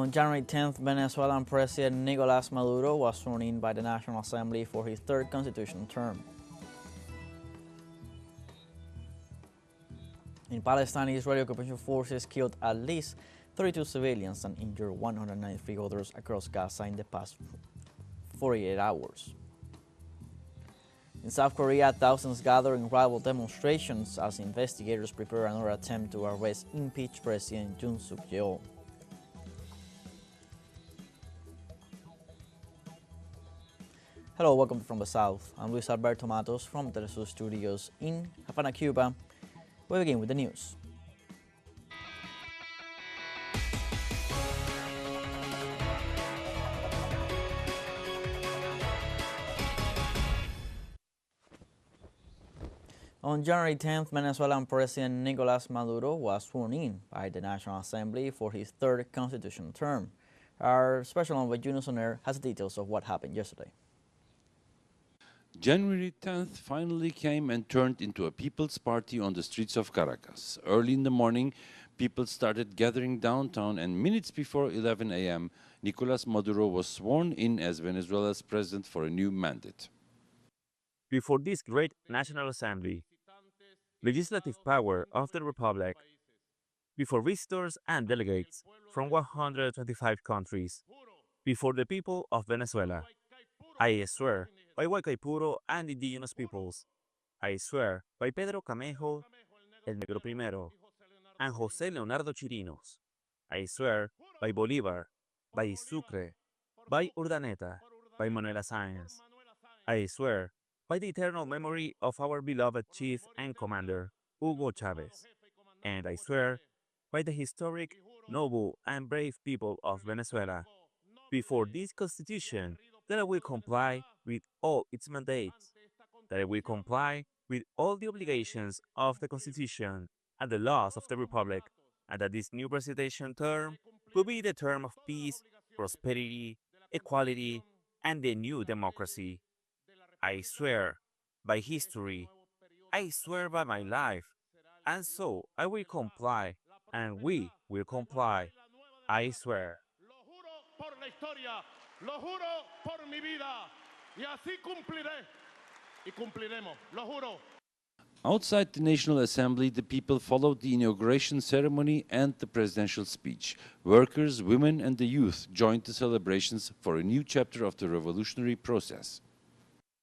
On January 10th, Venezuelan President Nicolás Maduro was sworn in by the National Assembly for his third constitutional term. In Palestine, Israeli occupation forces killed at least 32 civilians and injured 193 others across Gaza in the past 48 hours. In South Korea, thousands gather in rival demonstrations as investigators prepare another attempt to arrest impeached President Yoon Suk Yeol. Hello, welcome from the South. I'm Luis Alberto Matos from teleSUR Studios in Havana, Cuba. We begin with the news. On January 10th, Venezuelan President Nicolás Maduro was sworn in by the National Assembly for his third constitutional term. Our special envoy Yoon Suk Yeol has details of what happened yesterday. January 10th finally came and turned into a people's party on the streets of Caracas. Early in the morning, people started gathering downtown, and minutes before 11 a.m., Nicolás Maduro was sworn in as Venezuela's president for a new mandate. Before this great National Assembly, legislative power of the Republic, before visitors and delegates from 125 countries, before the people of Venezuela, I swear by Huaycaipuro and indigenous peoples, I swear by Pedro Camejo, El Negro Primero, and José Leonardo Chirinos, I swear by Bolívar, by Sucre, by Urdaneta, by Manuela Sáenz, I swear by the eternal memory of our beloved chief and commander, Hugo Chavez, and I swear by the historic, noble, and brave people of Venezuela, before this Constitution, that I will comply with all its mandates, that I will comply with all the obligations of the Constitution and the laws of the Republic, and that this new presidential term will be the term of peace, prosperity, equality, and the new democracy. I swear by history, I swear by my life, and so I will comply, and we will comply. I swear. Lo juro por la historia, lo juro por mi vida, y así cumpliré y cumpliremos, lo juro. Outside the National Assembly, the people followed the inauguration ceremony and the presidential speech. Workers, women, and the youth joined the celebrations for a new chapter of the revolutionary process.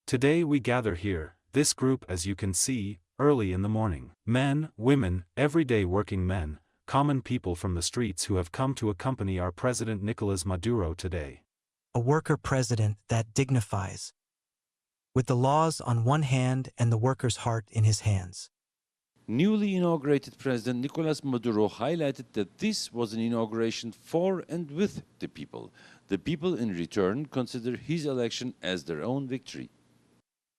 Today we gather here, this group as you can see, early in the morning. Men, women, everyday working men, common people from the streets who have come to accompany our President Nicolás Maduro today. A worker president that dignifies, with the laws on one hand and the worker's heart in his hands. Newly inaugurated President Nicolás Maduro highlighted that this was an inauguration for and with the people. The people in return consider his election as their own victory.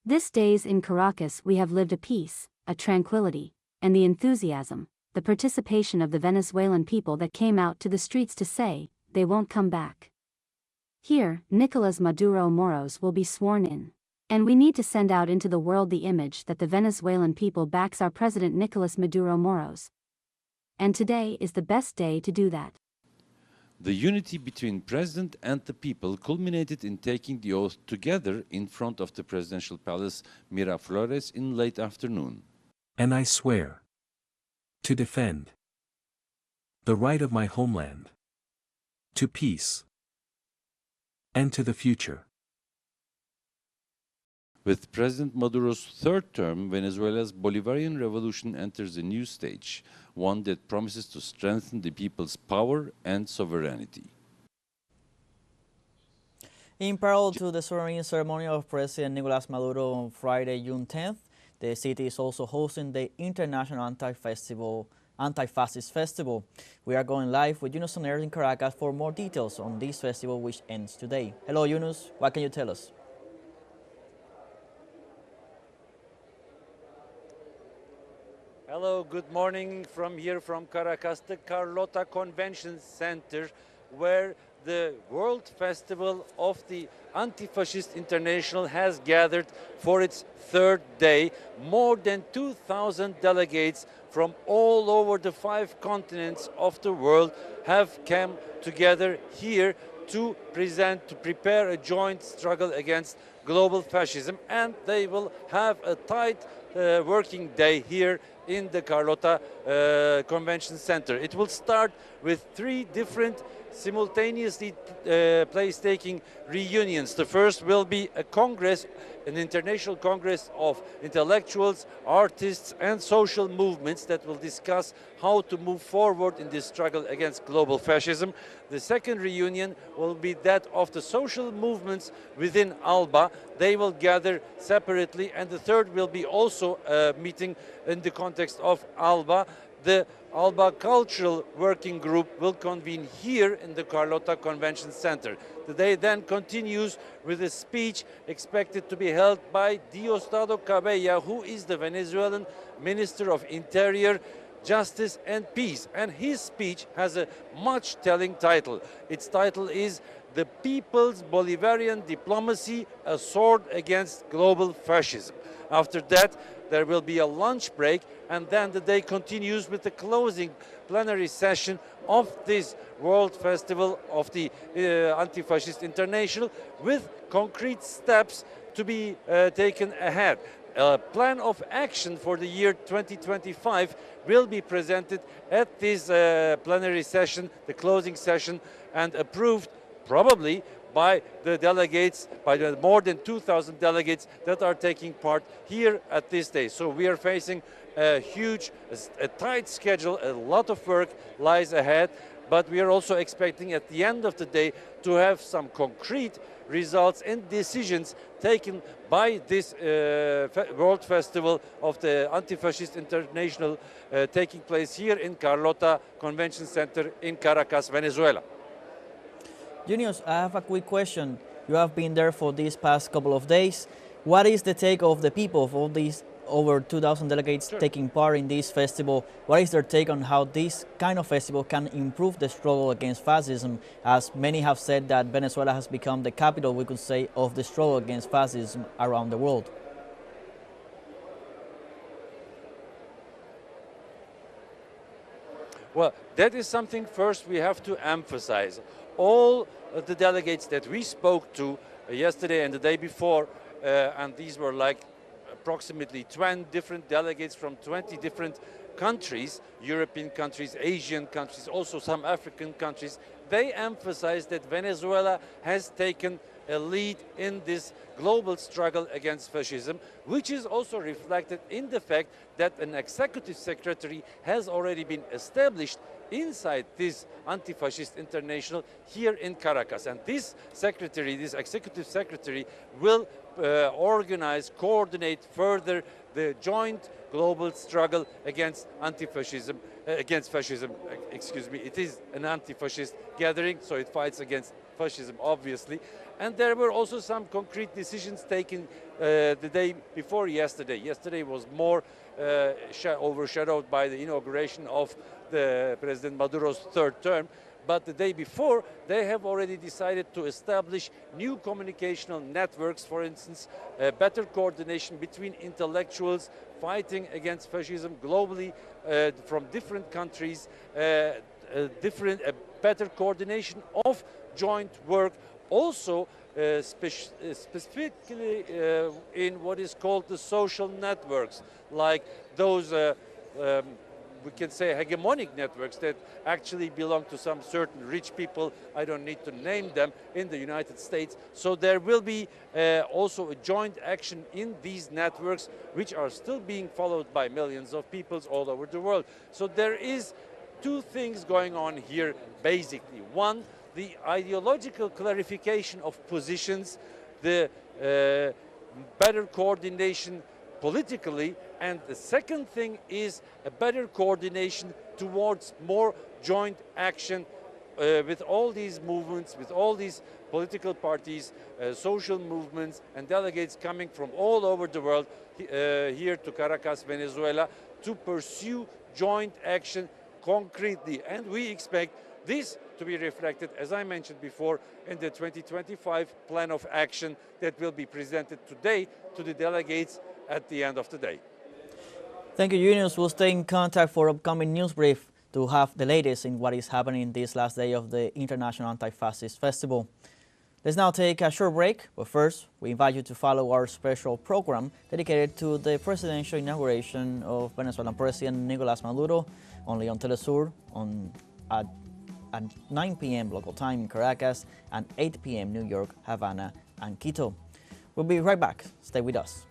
These days in Caracas we have lived a peace, a tranquility, and the enthusiasm, the participation of the Venezuelan people that came out to the streets to say, they won't come back. Here, Nicolás Maduro Moros will be sworn in. And we need to send out into the world the image that the Venezuelan people backs our President Nicolás Maduro Moros. And today is the best day to do that. The unity between President and the people culminated in taking the oath together in front of the presidential palace Miraflores in late afternoon. And I swear to defend the right of my homeland, to peace, and to the future. With President Maduro's third term, Venezuela's Bolivarian revolution enters a new stage, one that promises to strengthen the people's power and sovereignty. In parallel to the swearing-in ceremony of President Nicolás Maduro on Friday, June 10th, the city is also hosting the International Anti-Fascist Festival. We are going live with Yoon Suk Yeol in Caracas for more details on this festival, which ends today. Hello, Yunus. What can you tell us? Hello, good morning from here from Caracas, the Carlota Convention Center, where the World Festival of the Anti-Fascist International has gathered for its third day. More than 2,000 delegates from all over the 5 continents of the world have come together here to prepare a joint struggle against global fascism, and they will have a tight working day here in the Carlota Convention Center. It will start with 3 different simultaneously place-taking reunions. The first will be a congress, an international congress of intellectuals, artists and social movements that will discuss how to move forward in this struggle against global fascism. The second reunion will be that of the social movements within ALBA. They will gather separately, and the third will be also a meeting in the context of ALBA. The ALBA Cultural Working Group will convene here in the Carlota Convention Center. The day then continues with a speech expected to be held by Diosdado Cabello, who is the Venezuelan Minister of Interior, Justice and Peace. And his speech has a much-telling title. Its title is "The People's Bolivarian Diplomacy, a Sword Against Global Fascism." After that, there will be a lunch break, and then the day continues with the closing plenary session of this World Festival of the Anti-Fascist International, with concrete steps to be taken ahead. A plan of action for the year 2025 will be presented at this plenary session, the closing session, and approved probably by the delegates, by the more than 2,000 delegates that are taking part here at this day. So we are facing a huge, a tight schedule, a lot of work lies ahead, but we are also expecting at the end of the day to have some concrete results and decisions taken by this World Festival of the Anti-Fascist International taking place here in Carlota Convention Center in Caracas, Venezuela. Junius, I have a quick question. You have been there for these past couple of days. What is the take of the people, of all these over 2,000 delegates taking part in this festival? What is their take on how this kind of festival can improve the struggle against fascism? As many have said that Venezuela has become the capital, we could say, of the struggle against fascism around the world. Well, that is something first we have to emphasize. All of the delegates that we spoke to yesterday and the day before, and these were like approximately 20 different delegates from 20 different countries, European countries, Asian countries, also some African countries, they emphasized that Venezuela has taken a lead in this global struggle against fascism, which is also reflected in the fact that an executive secretary has already been established inside this Anti-Fascist International here in Caracas. And this secretary, this executive secretary, will organize, coordinate further the joint global struggle against anti-fascism, against fascism, excuse me. It is an anti-fascist gathering, so it fights against fascism, obviously. And there were also some concrete decisions taken the day before yesterday. Yesterday was more overshadowed by the inauguration of the President Maduro's third term. But the day before, they have already decided to establish new communicational networks, for instance, better coordination between intellectuals fighting against fascism globally from different countries, better coordination of joint work, also specifically in what is called the social networks, like those we can say hegemonic networks that actually belong to some certain rich people. I don't need to name them in the United States. So there will be also a joint action in these networks, which are still being followed by millions of people all over the world. So there is two things going on here, basically. One, the ideological clarification of positions, the better coordination politically, and the second thing is a better coordination towards more joint action with all these movements, with all these political parties, social movements and delegates coming from all over the world here to Caracas, Venezuela, to pursue joint action concretely. And we expect This to be reflected, as I mentioned before, in the 2025 plan of action that will be presented today to the delegates at the end of the day. Thank you, Yunus. We'll stay in contact for upcoming news brief to have the latest in what is happening this last day of the International Anti-Fascist Festival. Let's now take a short break, but first, we invite you to follow our special program dedicated to the presidential inauguration of Venezuelan President Nicolas Maduro, only on teleSUR at 9 p.m. local time in Caracas and 8 p.m. New York, Havana, and Quito. We'll be right back. Stay with us.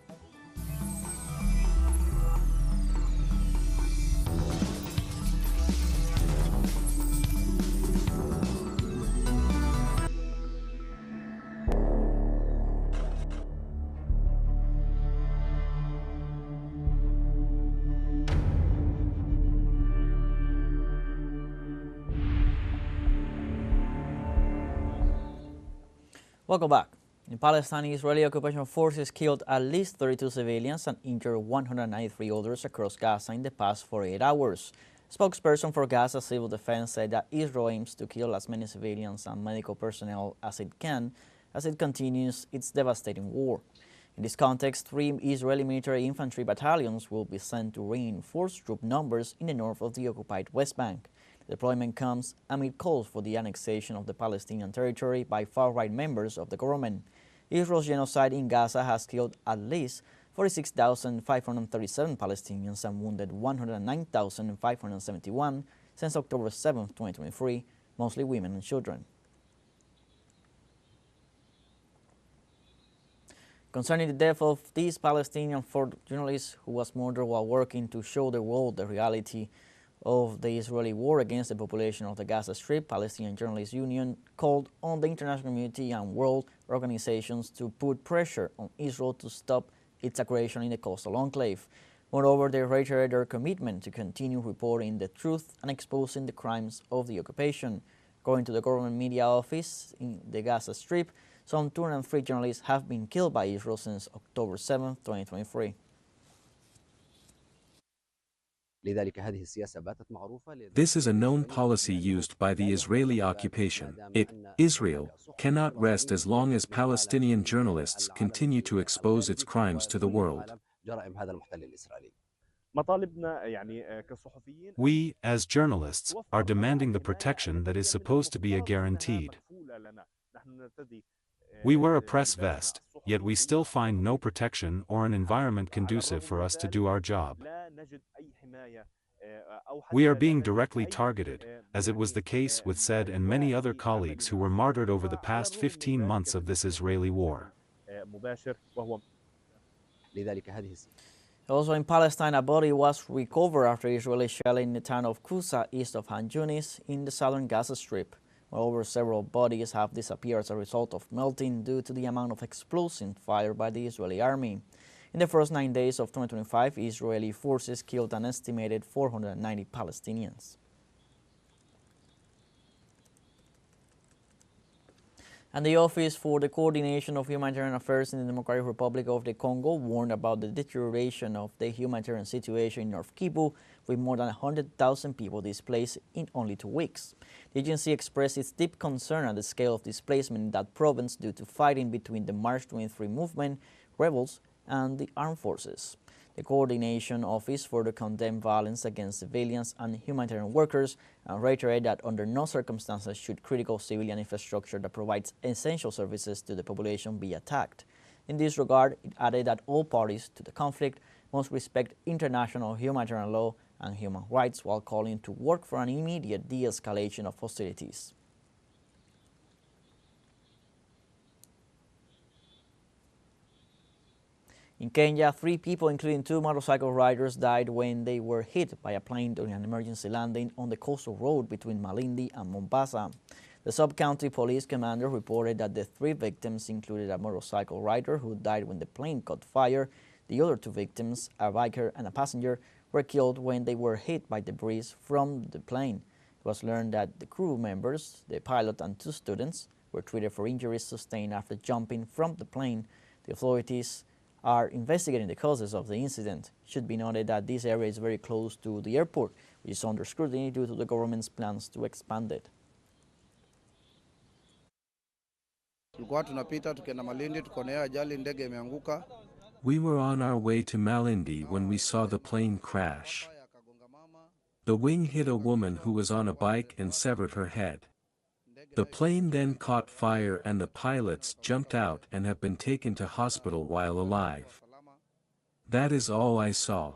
Welcome back. In Palestine, Israeli occupation forces killed at least 32 civilians and injured 193 others across Gaza in the past 48 hours. Spokesperson for Gaza Civil Defense said that Israel aims to kill as many civilians and medical personnel as it can as it continues its devastating war. In this context, 3 Israeli military infantry battalions will be sent to reinforce troop numbers in the north of the occupied West Bank. The deployment comes amid calls for the annexation of the Palestinian territory by far-right members of the government. Israel's genocide in Gaza has killed at least 46,537 Palestinians and wounded 109,571 since October 7, 2023, mostly women and children. Concerning the death of this Palestinian journalist who was murdered while working to show the world the reality of the Israeli war against the population of the Gaza Strip, Palestinian Journalists Union called on the international community and world organizations to put pressure on Israel to stop its aggression in the coastal enclave. Moreover, they reiterated their commitment to continue reporting the truth and exposing the crimes of the occupation. According to the government media office in the Gaza Strip, some 203 journalists have been killed by Israel since October 7, 2023. This is a known policy used by the Israeli occupation. Israel, cannot rest as long as Palestinian journalists continue to expose its crimes to the world. We, as journalists, are demanding the protection that is supposed to be a guaranteed. We wear a press vest, yet we still find no protection or an environment conducive for us to do our job. We are being directly targeted, as it was the case with Said and many other colleagues who were martyred over the past 15 months of this Israeli war. Also in Palestine, a body was recovered after Israeli shelling the town of Kusa east of Han Yunis in the southern Gaza Strip. Moreover, several bodies have disappeared as a result of melting due to the amount of explosives fired by the Israeli army. In the first 9 days of 2025, Israeli forces killed an estimated 490 Palestinians. And the Office for the Coordination of Humanitarian Affairs in the Democratic Republic of the Congo warned about the deterioration of the humanitarian situation in North Kivu, with more than 100,000 people displaced in only 2 weeks. The agency expressed its deep concern at the scale of displacement in that province due to fighting between the March 23 movement, rebels, and the armed forces. The Coordination Office further condemned violence against civilians and humanitarian workers and reiterated that under no circumstances should critical civilian infrastructure that provides essential services to the population be attacked. In this regard, it added that all parties to the conflict must respect international humanitarian law and human rights while calling to work for an immediate de-escalation of hostilities. In Kenya, 3 people, including 2 motorcycle riders, died when they were hit by a plane during an emergency landing on the coastal road between Malindi and Mombasa. The sub-county police commander reported that the 3 victims included a motorcycle rider who died when the plane caught fire. The other 2 victims, a biker and a passenger, were killed when they were hit by debris from the plane. It was learned that the crew members, the pilot and 2 students, were treated for injuries sustained after jumping from the plane. The authorities are investigating the causes of the incident. It should be noted that this area is very close to the airport, which is under scrutiny due to the government's plans to expand it. Tulikuwa tunapita tukienda Malindi tukaona ajali ndege imeanguka. We were on our way to Malindi when we saw the plane crash. The wing hit a woman who was on a bike and severed her head. The plane then caught fire and the pilots jumped out and have been taken to hospital while alive. That is all I saw.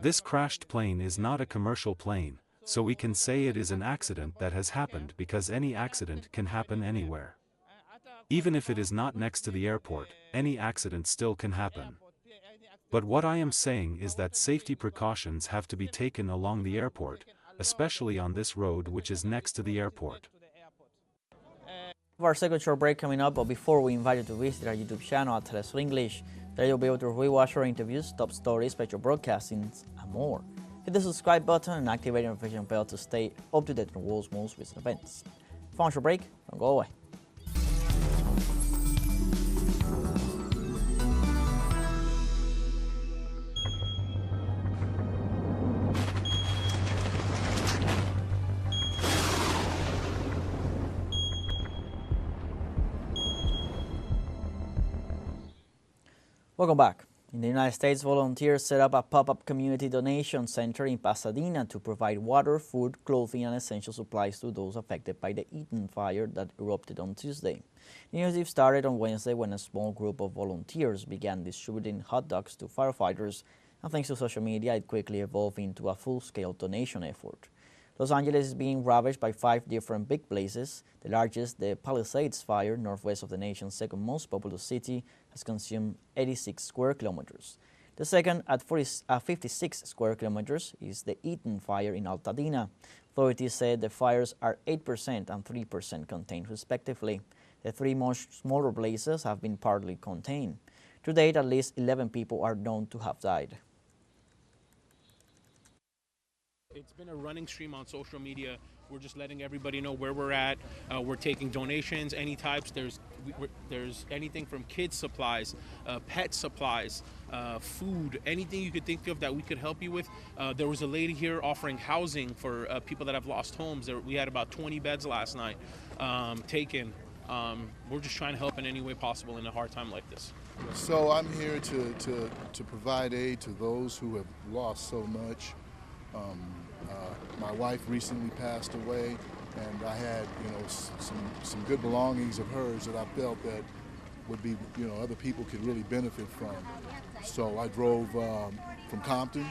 This crashed plane is not a commercial plane, so we can say it is an accident that has happened because any accident can happen anywhere. Even if it is not next to the airport, any accident still can happen. But what I am saying is that safety precautions have to be taken along the airport, especially on this road which is next to the airport. We have our second short break coming up, but before we invite you to visit our YouTube channel at teleSUR English, there you'll be able to rewatch our interviews, top stories, special broadcastings, and more. Hit the subscribe button and activate the notification bell to stay up to date on the world's most recent events. Final short break, don't go away. Welcome back. In the United States, volunteers set up a pop-up community donation center in Pasadena to provide water, food, clothing, and essential supplies to those affected by the Eaton fire that erupted on Tuesday. The initiative started on Wednesday when a small group of volunteers began distributing hot dogs to firefighters, and thanks to social media, it quickly evolved into a full-scale donation effort. Los Angeles is being ravaged by 5 different big blazes. The largest, the Palisades fire, northwest of the nation's second most populous city, has consumed 86 square kilometers. The second, at 56 square kilometers, is the Eaton fire in Altadena. Authorities said the fires are 8% and 3% contained, respectively. The 3 much smaller blazes have been partly contained. To date, at least 11 people are known to have died. It's been a running stream on social media. We're just letting everybody know where we're at. We're taking donations, any types. There's anything from kids supplies, pet supplies, food, anything you could think of that we could help you with. There was a lady here offering housing for people that have lost homes. We had about 20 beds last night taken. We're just trying to help in any way possible in a hard time like this. So I'm here to provide aid to those who have lost so much. My wife recently passed away, and I had, some good belongings of hers that I felt that would be, other people could really benefit from. So I drove from Compton,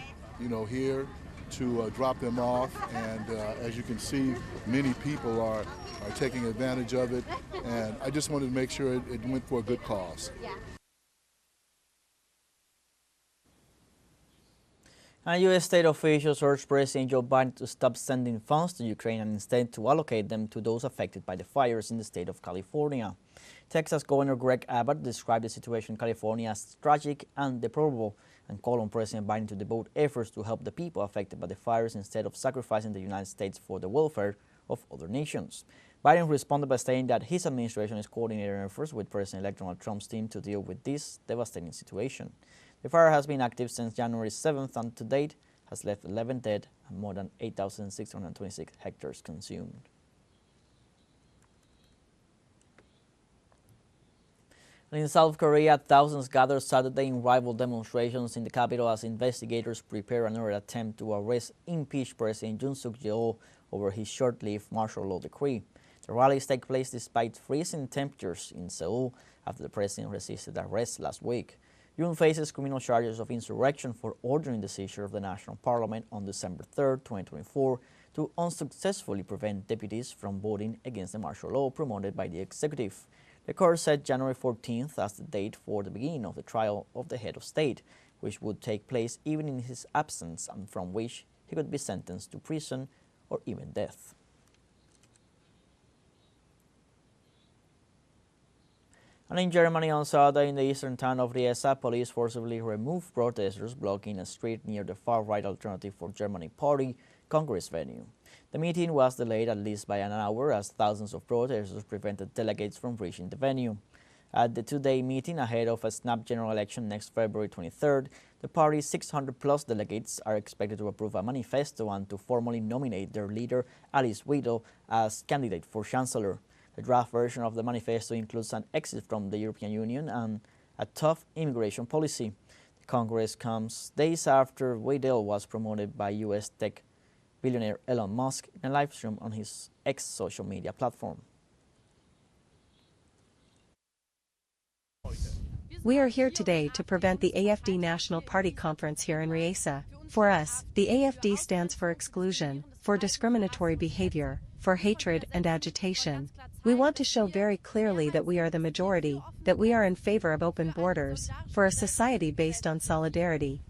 here to drop them off, and as you can see, many people are taking advantage of it, and I just wanted to make sure it went for a good cause. And U.S. state officials urged President Joe Biden to stop sending funds to Ukraine and instead to allocate them to those affected by the fires in the state of California. Texas Governor Greg Abbott described the situation in California as tragic and deplorable and called on President Biden to devote efforts to help the people affected by the fires instead of sacrificing the United States for the welfare of other nations. Biden responded by saying that his administration is coordinating efforts with President-elect Donald Trump's team to deal with this devastating situation. The fire has been active since January 7th and to date has left 11 dead and more than 8,626 hectares consumed. And in South Korea, thousands gathered Saturday in rival demonstrations in the capital as investigators prepare another attempt to arrest impeached President Yoon Suk Yeol over his short-lived martial law decree. The rallies take place despite freezing temperatures in Seoul after the president resisted arrest last week. Yoon faces criminal charges of insurrection for ordering the seizure of the National Parliament on December 3, 2024, to unsuccessfully prevent deputies from voting against the martial law promoted by the executive. The court set January 14th as the date for the beginning of the trial of the head of state, which would take place even in his absence and from which he could be sentenced to prison or even death. And in Germany on Saturday, in the eastern town of Riesa, police forcibly removed protesters blocking a street near the far-right Alternative for Germany Party Congress venue. The meeting was delayed at least by an hour as thousands of protesters prevented delegates from reaching the venue. At the two-day meeting ahead of a snap general election next February 23rd, the party's 600-plus delegates are expected to approve a manifesto and to formally nominate their leader, Alice Weidel, as candidate for chancellor. The draft version of the manifesto includes an exit from the European Union and a tough immigration policy. The Congress comes days after Weidel was promoted by U.S. tech billionaire Elon Musk in a live stream on his X social media platform. We are here today to prevent the AFD National Party conference here in Riesa. For us, the AFD stands for exclusion, for discriminatory behavior, for hatred and agitation. We want to show very clearly that we are the majority, that we are in favor of open borders, for a society based on solidarity.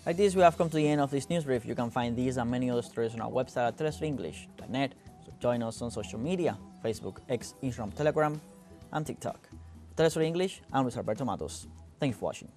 Like this, we have come to the end of this news brief. You can find these and many other stories on our website at telesurenglish.net. So join us on social media, Facebook, X, Instagram, Telegram, and TikTok. Telesur English, I'm Luis Alberto Matos. Thank you for watching.